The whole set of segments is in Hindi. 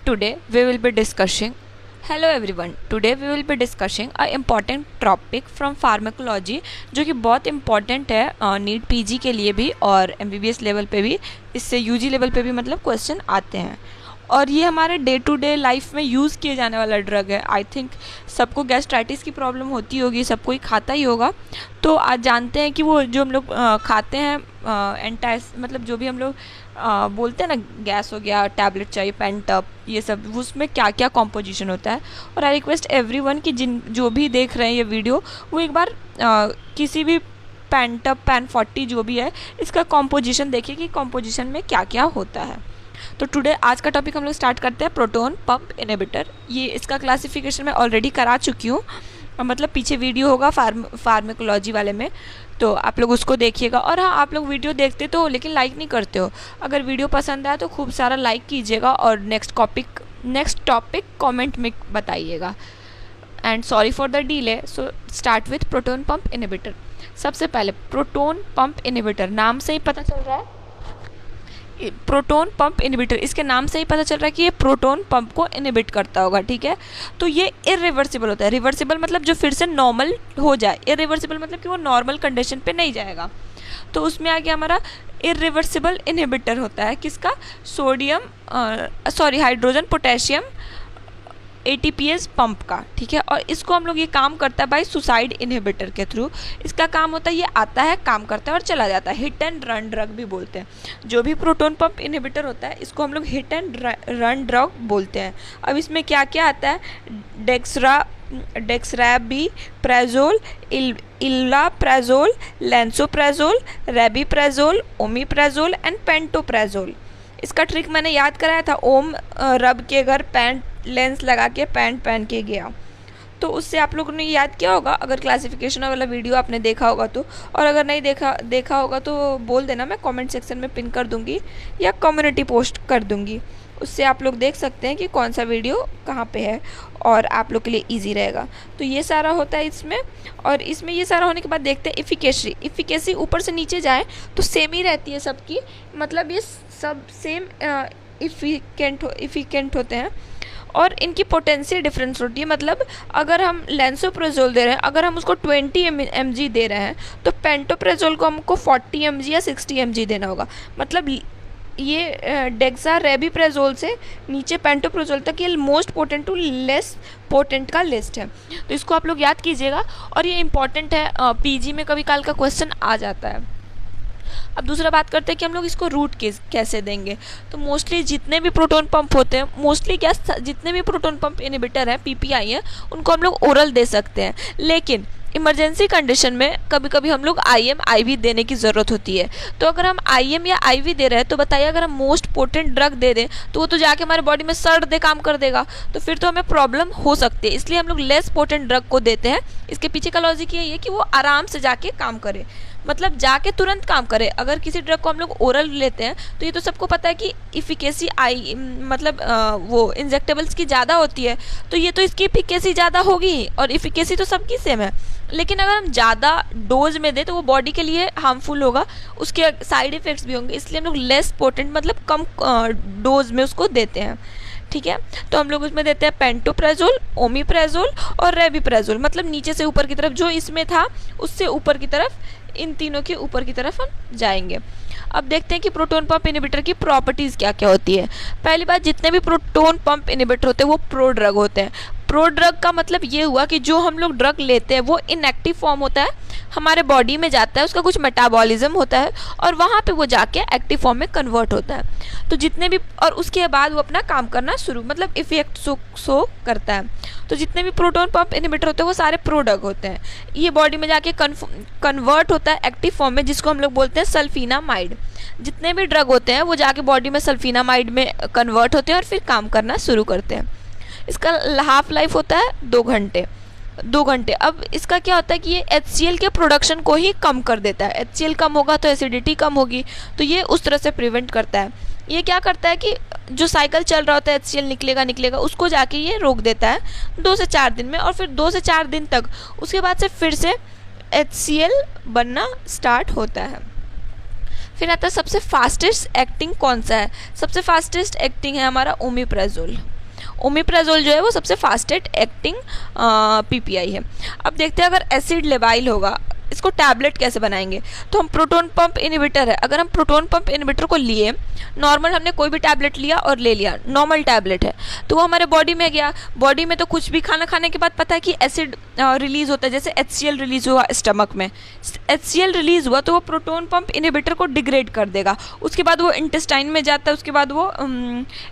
Today we will be discussing. Hello everyone. Today we will be discussing a important topic from pharmacology जो कि बहुत important है नीट पीजी के लिए भी और एमबीबीएस लेवल पे भी, इससे यूजी लेवल पे भी मतलब क्वेश्चन आते हैं और ये हमारे डे टू डे लाइफ में यूज़ किए जाने वाला ड्रग है। आई थिंक सबको गैस्ट्राइटिस की प्रॉब्लम होती होगी, सब कोई खाता ही होगा। तो आज जानते हैं कि वो जो हम लोग खाते हैं एंटाइस मतलब जो भी हम लोग बोलते हैं ना, गैस हो गया, टैबलेट चाहिए, पेंटअप, ये सब उसमें क्या क्या कॉम्पोजिशन होता है। और आई रिक्वेस्ट एवरीवन कि जो भी देख रहे हैं ये वीडियो, वो एक बार किसी भी पेंटअप पैन 40 जो भी है इसका कॉम्पोजिशन देखिए कि कॉम्पोजिशन में क्या क्या होता है। तो टुडे आज का टॉपिक हम लोग स्टार्ट करते हैं प्रोटोन पंप इनहिबिटर। ये इसका क्लासिफिकेशन मैं ऑलरेडी करा चुकी हूँ, मतलब पीछे वीडियो होगा फार्मेकोलॉजी वाले में, तो आप लोग उसको देखिएगा। और हाँ, आप लोग वीडियो देखते तो हो लेकिन लाइक नहीं करते हो। अगर वीडियो पसंद आए तो खूब सारा लाइक कीजिएगा और नेक्स्ट टॉपिक कमेंट में बताइएगा। And sorry for the delay. So start with proton pump inhibitor. सबसे पहले प्रोटोन पंप इनहिबिटर, नाम से ही पता चल रहा है, प्रोटोन पंप इनहिबिटर, इसके नाम से ही पता चल रहा है कि ये प्रोटोन पंप को इनहिबिट करता होगा। ठीक है, तो ये इरिवर्सिबल होता है। रिवर्सिबल मतलब जो फिर से नॉर्मल हो जाए, इरिवर्सिबल मतलब कि वो नॉर्मल कंडीशन पे नहीं जाएगा। तो उसमें आ गया हमारा इरिवर्सिबल इनहिबिटर होता है किसका, हाइड्रोजन पोटेशियम ATPase पंप का। ठीक है, और इसको हम लोग ये काम करता है बाय सुसाइड इनहिबिटर के थ्रू। इसका काम होता है, ये आता है, काम करता है और चला जाता है। हिट एंड रन ड्रग भी बोलते हैं। जो भी प्रोटोन पंप इनहिबिटर होता है इसको हम लोग हिट एंड रन ड्रग बोलते हैं। अब इसमें क्या क्या आता है, dexrabeprazole, ilaprazole, lansoprazole, rabeprazole, omeprazole and pantoprazole. इसका ट्रिक मैंने याद कराया था, ओम रब के घर पैंट लेंस लगा के पैंट पहन के गया, तो उससे आप लोगों ने याद किया होगा अगर क्लासिफिकेशन वाला वीडियो आपने देखा होगा तो। और अगर नहीं देखा होगा तो बोल देना, मैं कमेंट सेक्शन में पिन कर दूंगी या कम्युनिटी पोस्ट कर दूंगी, उससे आप लोग देख सकते हैं कि कौन सा वीडियो कहाँ पे है और आप लोग के लिए इजी रहेगा। तो ये सारा होता है इसमें। और इसमें ये सारा होने के बाद देखते हैं इफ़िकेसी ऊपर से नीचे जाए तो सेम ही रहती है सबकी, मतलब ये सब सेम इफिकेंट होते हैं और इनकी पोटेंसी डिफरेंस होती है। मतलब अगर हम लेंसोप्राजोल दे रहे हैं, अगर हम उसको 20 mg दे रहे हैं तो पेंटोप्राजोल को हमको 40 mg या 60 mg देना होगा। मतलब ये डेक्सारेबिप्राजोल से नीचे पेंटोप्राजोल तक ये most potent to less potent का लिस्ट है, तो इसको आप लोग याद कीजिएगा। और ये इंपॉर्टेंट है, पीजी में कभी काल का क्वेश्चन आ जाता है। अब दूसरा बात करते हैं कि हम लोग इसको रूट कैसे देंगे। तो मोस्टली जितने भी प्रोटोन पंप होते हैं, जितने भी प्रोटोन पंप इनहिबिटर हैं, PPI हैं, उनको हम लोग ओरल दे सकते हैं। लेकिन इमरजेंसी कंडीशन में कभी कभी हम लोग IM IV देने की ज़रूरत होती है। तो अगर हम IM या IV दे रहे हैं तो बताइए, अगर हम मोस्ट पोटेंट ड्रग दे दें तो वो तो जाके हमारे बॉडी में सर्द काम कर देगा, तो फिर तो हमें प्रॉब्लम हो सकती है। इसलिए हम लोग लेस पोटेंट ड्रग को देते हैं। इसके पीछे का लॉजिक ये है कि वो आराम से जाके काम करे, मतलब जाके तुरंत काम करे। अगर किसी ड्रग को हम लोग ओरल लेते हैं तो ये तो सबको पता है कि इफिकेसी वो इंजेक्टेबल्स की ज़्यादा होती है, तो ये तो इसकी इफिकेसी ज़्यादा होगी और इफिकेसी तो सबकी सेम है। लेकिन अगर हम ज़्यादा डोज में दें तो वो बॉडी के लिए हार्मफुल होगा, उसके साइड इफ़ेक्ट्स भी होंगे। इसलिए हम लोग लेस पोटेंट मतलब कम डोज में उसको देते हैं। ठीक है, तो हम लोग उसमें देते हैं पेंटोप्राजोल, ओमिप्राजोल और रेबिप्राजोल, मतलब नीचे से ऊपर की तरफ, जो इसमें था उससे ऊपर की तरफ, इन तीनों के ऊपर की तरफ हम जाएंगे। अब देखते हैं कि प्रोटोन पंप इनहिबिटर की प्रॉपर्टीज़ क्या क्या होती है। पहली बात, जितने भी प्रोटोन पंप इनहिबिटर होते हैं वो प्रो ड्रग होते हैं। प्रो ड्रग का मतलब ये हुआ कि जो हम लोग ड्रग लेते हैं वो इनएक्टिव फॉर्म होता है, हमारे बॉडी में जाता है, उसका कुछ मेटाबॉलिज्म होता है और वहाँ पे वो जाके एक्टिव फॉर्म में कन्वर्ट होता है। तो जितने भी, और उसके बाद वो अपना काम करना मतलब इफेक्ट शो करता है। तो जितने भी प्रोटोन पंप इनहिबिटर होते हैं वो सारे प्रो ड्रग होते हैं। ये बॉडी में जाके कन्वर्ट होता है एक्टिव फॉर्म में, जिसको हम लोग बोलते हैं सल्फीनामाइड। जितने भी ड्रग होते हैं वो जाके बॉडी में सल्फीनामाइड में कन्वर्ट होते हैं और फिर काम करना शुरू करते हैं। इसका हाफ लाइफ होता है 2 घंटे। अब इसका क्या होता है कि ये HCl के प्रोडक्शन को ही कम कर देता है। HCl कम होगा तो एसिडिटी कम होगी, तो ये उस तरह से प्रिवेंट करता है। ये क्या करता है कि जो साइकिल चल रहा होता है HCl निकलेगा, उसको जाके ये रोक देता है 2 से 4 दिन में, और फिर 2 से 4 दिन तक उसके बाद से फिर से HCl बनना स्टार्ट होता है। फिर आता है सबसे फास्टेस्ट एक्टिंग कौन सा है। सबसे फास्टेस्ट एक्टिंग है हमारा ओमिप्राजोल। ओमिप्राजोल जो है वो सबसे फास्टेस्ट एक्टिंग पीपीआई है। अब देखते हैं अगर एसिड लेवाइल होगा, इसको टैबलेट कैसे बनाएंगे। तो हम प्रोटोन पंप इनहिबिटर है, अगर हम प्रोटोन पंप इनहिबिटर को लिए, नॉर्मल हमने कोई भी टैबलेट लिया और ले लिया, नॉर्मल टैबलेट है, तो वो हमारे बॉडी में गया। बॉडी में तो कुछ भी खाना खाने के बाद पता है कि एसिड रिलीज होता है, जैसे HCl रिलीज हुआ स्टमक में, HCl रिलीज हुआ तो वो प्रोटोन पंप इनहिबिटर को डिग्रेड कर देगा। उसके बाद वो इंटेस्टाइन में जाता है, उसके बाद वो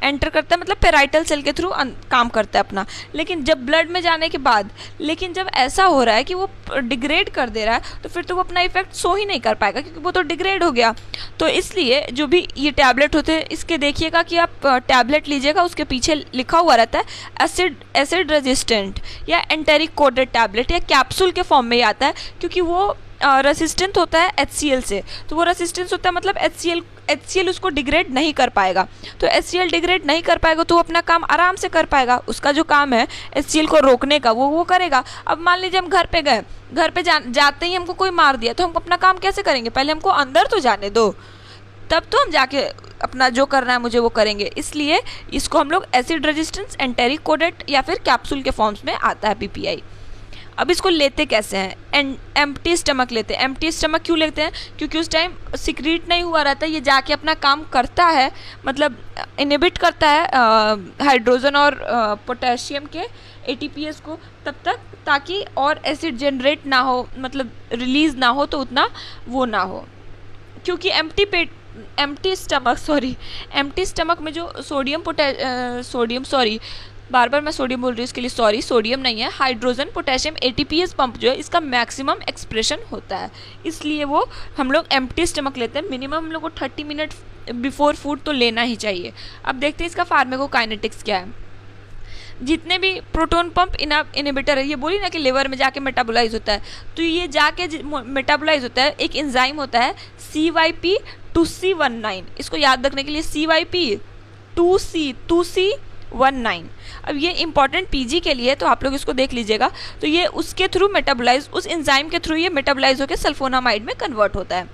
एंटर करता है, मतलब पेराइटल सेल के थ्रू काम करता है अपना। लेकिन जब ब्लड में जाने के बाद, लेकिन जब ऐसा हो रहा है कि वो डिग्रेड कर दे रहा है, तो फिर तो वो अपना इफेक्ट शो ही नहीं कर पाएगा, क्योंकि वो तो डिग्रेड हो गया। तो इसलिए जो भी ये टैबलेट होते हैं, इसके देखिएगा कि आप टैबलेट लीजिएगा, उसके पीछे लिखा हुआ रहता है एसिड रेजिस्टेंट या एंटेरिक कोडेड टैबलेट, या कैप्सूल के फॉर्म में ही आता है, क्योंकि वो रेसिस्टेंट होता है HCl से। तो वो रेसिस्टेंस होता है, मतलब HCl उसको डिग्रेड नहीं कर पाएगा। तो HCl डिग्रेड नहीं कर पाएगा तो वो अपना काम आराम से कर पाएगा। उसका जो काम है HCl को रोकने का, वो करेगा। अब मान लीजिए हम घर पे गए, घर पे जाते ही हमको कोई मार दिया, तो हम अपना काम कैसे करेंगे? पहले हमको अंदर तो जाने दो, तब तो हम जाके अपना जो करना है मुझे वो करेंगे। इसलिए इसको हम लोग एसिड रेजिस्टेंस एंटेरिक कोडेड या फिर कैप्सूल के फॉर्म्स में आता है पीपीआई। अब इसको लेते कैसे हैं? एम्प्टी स्टमक लेते हैं। एम्प्टी स्टमक क्यों लेते हैं? क्योंकि उस टाइम सिक्रीट नहीं हुआ रहता, ये जाके अपना काम करता है, मतलब इनहिबिट करता है हाइड्रोजन और पोटेशियम के ATPase को तब तक, ताकि और एसिड जनरेट ना हो, मतलब रिलीज ना हो, तो उतना वो ना हो। क्योंकि एम्प्टी स्टमक में जो बार बार मैं सोडियम बोल रही हूँ, इसके लिए सॉरी, सोडियम नहीं है, हाइड्रोजन पोटेशियम ATPase पंप जो है, इसका मैक्सिमम एक्सप्रेशन होता है। इसलिए वो हम लोग एम्प्टी स्टमक लेते हैं। मिनिमम हम लोग को 30 मिनट बिफोर फूड तो लेना ही चाहिए। अब देखते हैं इसका फार्माकोकाइनेटिक्स क्या है। जितने भी प्रोटोन पंप इनहिबिटर है, ये बोली ना कि लिवर में जाके मेटाबोलाइज होता है, तो ये जाके मेटाबोलाइज होता है, एक एंजाइम होता है CYP2C19। इसको याद रखने के लिए CYP2C19। अब ये इंपॉर्टेंट PG के लिए, तो आप लोग इसको देख लीजिएगा। तो ये उसके थ्रू मेटाबोलाइज, उस एंजाइम के थ्रू ये मेटाबोलाइज होकर सल्फोनामाइड में कन्वर्ट होता है।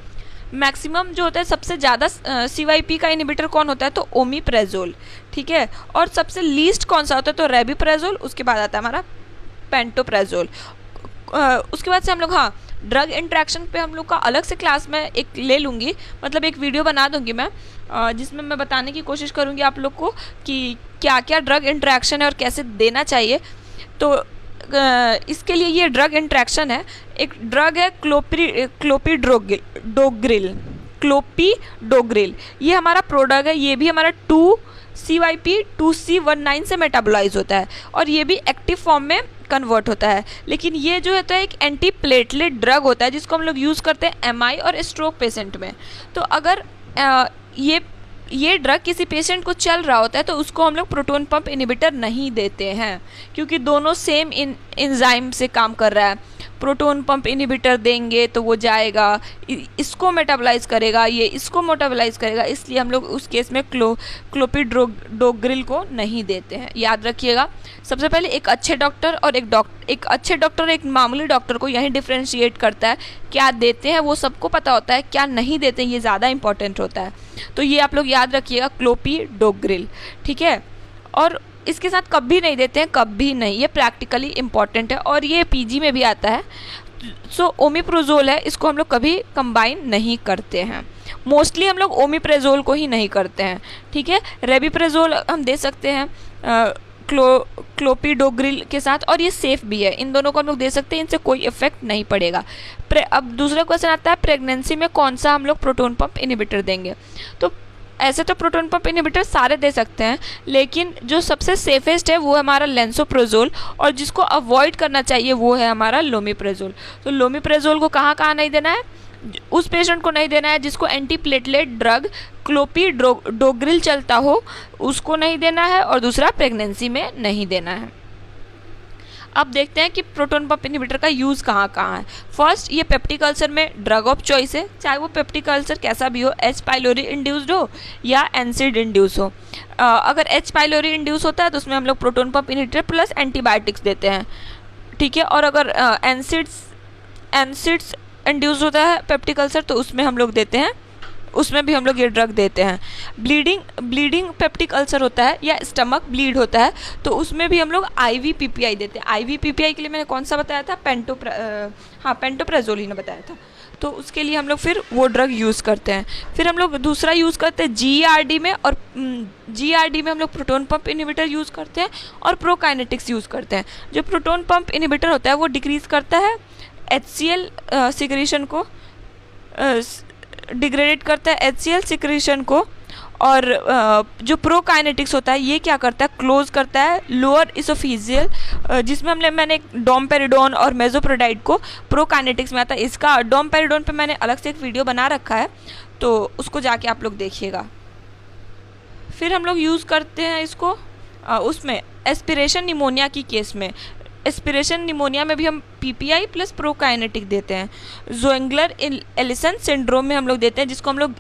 मैक्सिमम जो होता है, सबसे ज़्यादा CYP का इनहिबिटर कौन होता है? तो ओमिप्राजोल, ठीक है। और सबसे लीस्ट कौन सा होता है? तो रेबिप्राजोल। उसके बाद आता है हमारा पेंटोप्राजोल। उसके बाद से हम लोग, हाँ, ड्रग इंट्रैक्शन पे हम लोग का अलग से क्लास में एक ले लूँगी, मतलब एक वीडियो बना दूँगी मैं, जिसमें मैं बताने की कोशिश करूँगी आप लोग को कि क्या क्या ड्रग इंट्रैक्शन है और कैसे देना चाहिए। तो इसके लिए ये ड्रग इंट्रैक्शन है, एक ड्रग है क्लोपिडोग्रिल। ये हमारा प्रोडक्ट है, ये भी हमारा CYP2C19 से मेटाबोलाइज होता है और ये भी एक्टिव फॉर्म में कन्वर्ट होता है। लेकिन ये जो होता है एक एंटी प्लेटलेट ड्रग होता है, जिसको हम लोग यूज़ करते हैं MI और स्ट्रोक पेशेंट में। तो अगर ये ड्रग किसी पेशेंट को चल रहा होता है, तो उसको हम लोग प्रोटोन पंप इनहिबिटर नहीं देते हैं, क्योंकि दोनों सेम एंजाइम से काम कर रहा है। प्रोटोन पंप इनहिबिटर देंगे तो वो जाएगा, इसको मेटाबोलाइज करेगा, ये इसको मेटाबोलाइज करेगा, इसलिए हम लोग उस केस में क्लोपिडोग्रिल को नहीं देते हैं। याद रखिएगा, सबसे पहले एक अच्छे डॉक्टर और एक मामूली डॉक्टर को यही डिफ्रेंशिएट करता है, क्या देते हैं वो सबको पता होता है, क्या नहीं देते हैं ये ज़्यादा इंपॉर्टेंट होता है। तो ये आप लोग याद रखिएगा, क्लोपिडोग्रिल, ठीक है। और इसके साथ कभी नहीं देते हैं, कभी नहीं, ये प्रैक्टिकली इम्पॉर्टेंट है और ये PG में भी आता है। सो ओमिप्राजोल है, इसको हम लोग कभी कंबाइन नहीं करते हैं। मोस्टली हम लोग ओमिप्राजोल को ही नहीं करते हैं, ठीक है। रेबिप्राजोल हम दे सकते हैं क्लोपिडोग्रिल के साथ, और ये सेफ़ भी है, इन दोनों को हम लोग दे सकते हैं, इनसे कोई इफेक्ट नहीं पड़ेगा। अब दूसरा क्वेश्चन आता है, प्रेगनेंसी में कौन सा हम लोग प्रोटोन पंप इनहिबिटर देंगे? तो ऐसे तो प्रोटोन पंप इनहिबिटर सारे दे सकते हैं, लेकिन जो सबसे सेफेस्ट है वो है हमारा लेंसोप्राजोल, और जिसको अवॉइड करना चाहिए वो है हमारा लोमिप्राजोल। तो लोमिप्राजोल को कहाँ नहीं देना है? उस पेशेंट को नहीं देना है जिसको एंटी प्लेटलेट ड्रग क्लोपिडोग्रिल चलता हो, उसको नहीं देना है, और दूसरा प्रेगनेंसी में नहीं देना है। अब देखते हैं कि प्रोटोन पंप इनहिबिटर का यूज़ कहाँ है। फर्स्ट, ये पेप्टिक अल्सर में ड्रग ऑफ चॉइस है, चाहे वो पेप्टिक अल्सर कैसा भी हो, H. पाइलोरी इंड्यूस्ड हो या एनसिड इंड्यूस हो। अगर H. पाइलोरी इंड्यूस होता है तो उसमें हम लोग proton pump inhibitor plus antibiotics देते हैं, ठीक है। और अगर एनसिड्स इंड्यूस होता है पेप्टिक अल्सर, तो उसमें हम लोग देते हैं उसमें भी हम लोग ये ड्रग देते हैं। ब्लीडिंग पेप्टिक अल्सर होता है या स्टमक ब्लीड होता है, तो उसमें भी हम लोग IV PPI देते हैं। IV PPI के लिए मैंने कौन सा बताया था, पेंटोप्रेजोल ही ने बताया था। तो उसके लिए हम लोग फिर वो ड्रग यूज़ करते हैं। फिर हम लोग दूसरा यूज़ करते हैं GERD में, और GERD में हम लोग प्रोटोन पंप इनहिबिटर यूज़ करते हैं और प्रोकाइनेटिक्स यूज़ करते हैं। जो प्रोटोन पंप इनहिबिटर होता है वो डिक्रीज़ करता है HCl सिक्रीशन को, डिग्रेडेट करता है HCl सिक्रीशन को, और जो प्रोकाइनेटिक्स होता है ये क्या करता है, क्लोज करता है लोअर इसोफिजियल, जिसमें मैंने डोमपेरिडोन और मेजोप्रोडाइड को प्रोकाइनेटिक्स में आता है। इसका डोमपेरिडोन पे मैंने अलग से एक वीडियो बना रखा है, तो उसको जाके आप लोग देखिएगा। फिर हम लोग यूज़ करते हैं इसको उसमें एस्पिरेशन निमोनिया की केस में। एस्पिरेशन निमोनिया में भी हम PPI प्लस प्रोकाइनेटिक देते हैं। ज़ोएंगलर एलिसन सिंड्रोम में हम लोग देते हैं, जिसको हम लोग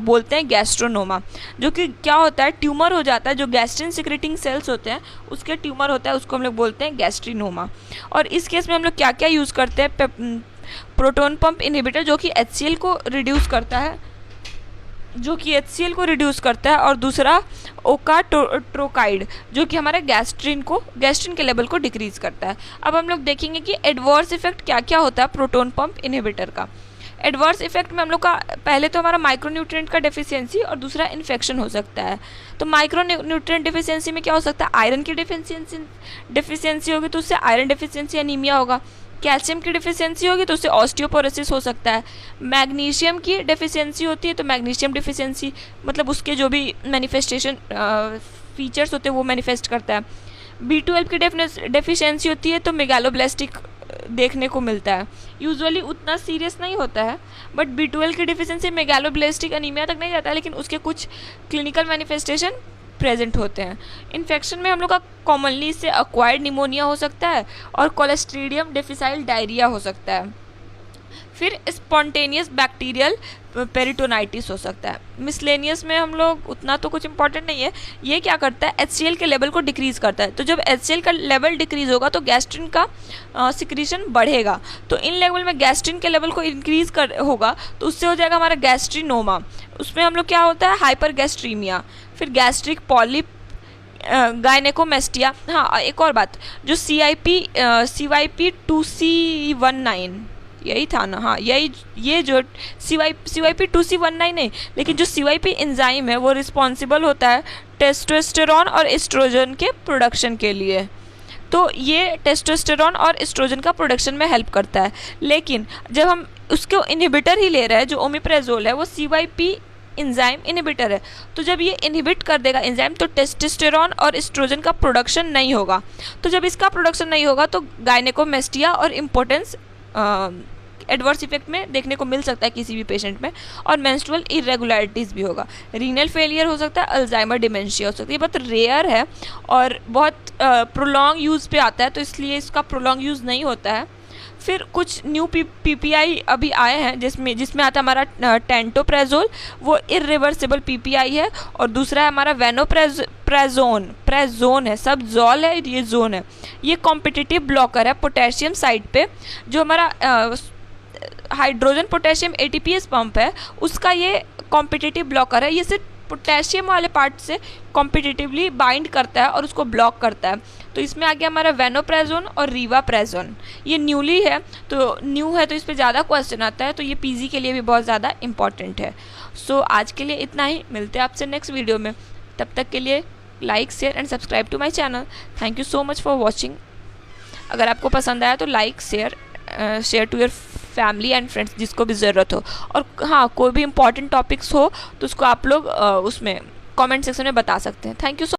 बोलते हैं गैस्ट्रोनोमा, जो कि क्या होता है, ट्यूमर हो जाता है, जो गैस्ट्रिन सिक्रेटिंग सेल्स होते हैं उसके ट्यूमर होता है, उसको हम लोग बोलते हैं गैस्ट्रिनोमा। और इस केस में हम लोग क्या क्या यूज़ करते हैं, प्रोटोन पंप इनहिबिटर जो कि HCl को रिड्यूस करता है, और दूसरा ओकाट्रोकाइड जो कि हमारे गैस्ट्रिन के लेवल को डिक्रीज़ करता है। अब हम लोग देखेंगे कि एडवर्स इफेक्ट क्या क्या होता है प्रोटोन पंप इनहिबिटर का। एडवर्स इफेक्ट में हम लोग का पहले तो हमारा माइक्रोन्यूट्रिएंट का डेफिशिएंसी और दूसरा इन्फेक्शन हो सकता है। तो माइक्रोन्यूट्रिएंट डेफिशिएंसी में क्या हो सकता है, आयरन की डेफिशिएंसी होगी तो उससे आयरन डेफिशिएंसी एनीमिया होगा। कैल्शियम की डेफिशिएंसी होगी तो उससे ऑस्टियोपोरोसिस हो सकता है। मैग्नीशियम की डेफिशिएंसी होती है तो मैग्नीशियम डेफिशिएंसी मतलब उसके जो भी मैनिफेस्टेशन फीचर्स होते हैं वो मैनिफेस्ट करता है। B12 की डेफिशिएंसी होती है तो मेगालोब्लास्टिक देखने को मिलता है। यूजुअली उतना सीरियस नहीं होता है, बट B12 की डेफिशिएंसी मेगालोब्लास्टिक एनीमिया तक नहीं जाता है, लेकिन उसके कुछ क्लिनिकल मैनिफेस्टेशन प्रेजेंट होते हैं। इन्फेक्शन में हम लोग का कॉमनली इससे एक्वायर्ड निमोनिया हो सकता है और कोलेस्ट्रीडियम डिफिसाइल डायरिया हो सकता है। फिर स्पॉन्टेनियस बैक्टीरियल पेरिटोनाइटिस हो सकता है। मिसलेनियस में हम लोग उतना तो कुछ इंपॉर्टेंट नहीं है। ये क्या करता है, HCl के लेवल को डिक्रीज़ करता है। तो जब HCl का लेवल डिक्रीज़ होगा तो गैस्ट्रिन का सिक्रीशन बढ़ेगा। तो इन लेवल में गैस्ट्रिन के लेवल को इंक्रीज़ होगा तो उससे हो जाएगा हमारा गैस्ट्रिनोमा। उसमें हम लोग क्या होता है, हाइपरगैस्ट्रीमिया। फिर गैस्ट्रिक पॉलिप, गायनेकोमेस्टिया। हाँ, एक और बात, जो CYP2C19 यही था ना, हाँ ये जो CYP2C19 नहीं, लेकिन जो CYP एंजाइम है वो रिस्पॉन्सिबल होता है टेस्टोस्टेरोन और एस्ट्रोजन के प्रोडक्शन के लिए। तो ये टेस्टोस्टेरोन और एस्ट्रोजन का प्रोडक्शन में हेल्प करता है। लेकिन जब हम उसको इनहिबिटर ही ले रहे हैं, जो ओमिप्रेजोल है वो CYP एंजाइम इनहिबिटर है, तो जब ये इनहिबिट कर देगा एंजाइम तो टेस्टोस्टेरोन और एस्ट्रोजन का प्रोडक्शन नहीं होगा। तो जब इसका प्रोडक्शन नहीं होगा तो गायनेकोमेस्टिया और इम्पोर्टेंस एडवर्स इफेक्ट में देखने को मिल सकता है किसी भी पेशेंट में, और मेंस्ट्रुअल इरेगुलरिटीज़ भी होगा। रीनल फेलियर हो सकता है, अल्जाइमर डिमेंशिया हो सकती है। बहुत रेयर है और बहुत प्रोलॉन्ग यूज़ पे आता है, तो इसलिए इसका प्रोलॉन्ग यूज़ नहीं होता है। फिर कुछ न्यू PPI अभी आए हैं जिसमें आता है हमारा टेंटोप्रेजोल, वो इरिवर्सिबल PPI है, और दूसरा है हमारा प्रेजोन है, सब जॉल है, ये जोन है। ये कॉम्पिटिटिव ब्लॉकर है पोटेशियम साइड पे, जो हमारा हाइड्रोजन पोटेशियम ATPase पंप है उसका ये कॉम्पिटिटिव ब्लॉकर है। ये सिर्फ पोटेशियम वाले पार्ट से कॉम्पिटिटिवली बाइंड करता है और उसको ब्लॉक करता है। तो इसमें आ गया हमारा वेनोप्रेजोन और रीवाप्रेजोन। ये न्यूली है तो इस पर ज़्यादा क्वेश्चन आता है, तो ये PG के लिए भी बहुत ज़्यादा इंपॉर्टेंट है। सो आज के लिए इतना ही, मिलते हैं आपसे नेक्स्ट वीडियो में। तब तक के लिए like, share and subscribe to my channel. Thank you so much for watching. अगर आपको पसंद आया तो like, share to your family and friends जिसको भी ज़रूरत हो। और हाँ, कोई भी इंपॉर्टेंट टॉपिक्स हो तो उसको आप लोग उसमें कमेंट सेक्शन में बता सकते हैं। Thank you so